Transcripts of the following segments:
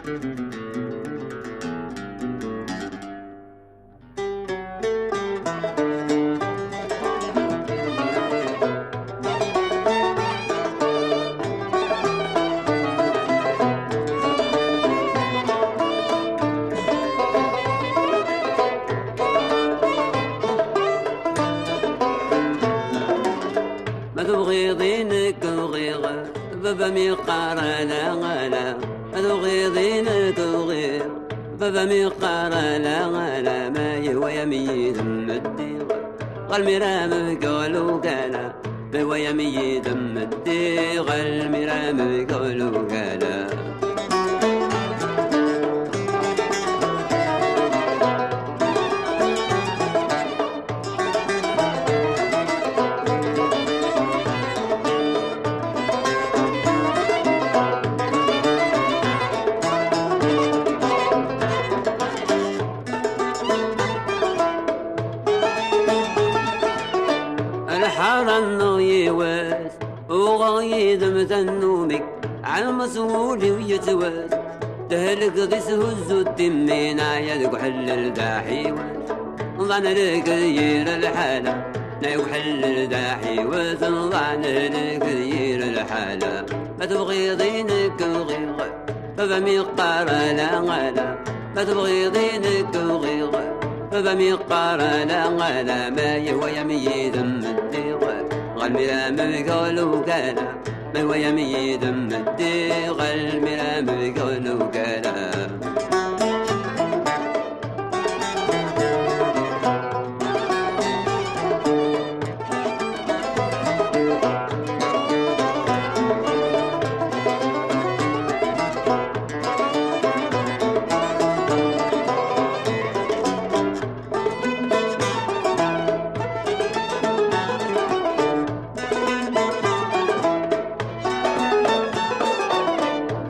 ما تبغي دينك وغير بابا ميقار لا غلا، ما تبغي دينك وغير بابا ميقار لا غلا، ما يهوى يميد مدي غال ميرام قولو قالا، ما هو يميد مدي غال ميرام قولو قالا. الحرن يواس وغايد متنومك على مسؤولي ويتواس، تهلك تسهز التمين عيالك وحلل داحي ظن لك يير الحالة، لا يحلل داحي وظن لك يير الحالة. ما تبغي دينك وغير بابا ميقار لا غلا، ما تبغي دينك وغير بابا ميقار لا غلا، ما يهوى يميد مدي غال ميرام قولو قالا، ما هو يميد مدي غال ميرام قولو قالا.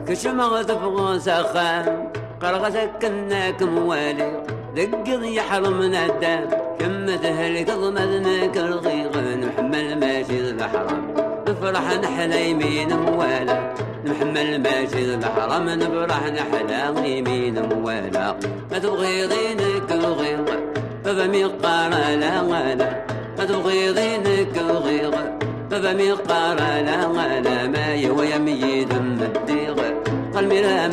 كشمغ تبغى سخان قرغتك كناك موالي، دقض يحرمنا الدم كم تهلك ضمدناك الغيغ، نحمل ماشي الحرام نفرح نحلى يمين موالا، نحمل ماشي الحرام نفرح نحلى يمين موالا. ما تبغي دينك وغير بابا ميقار لا غلا، ما تبغي دينك وغير بابا ميقار لا غلا، ما يهوى يميد مدي غال ميرام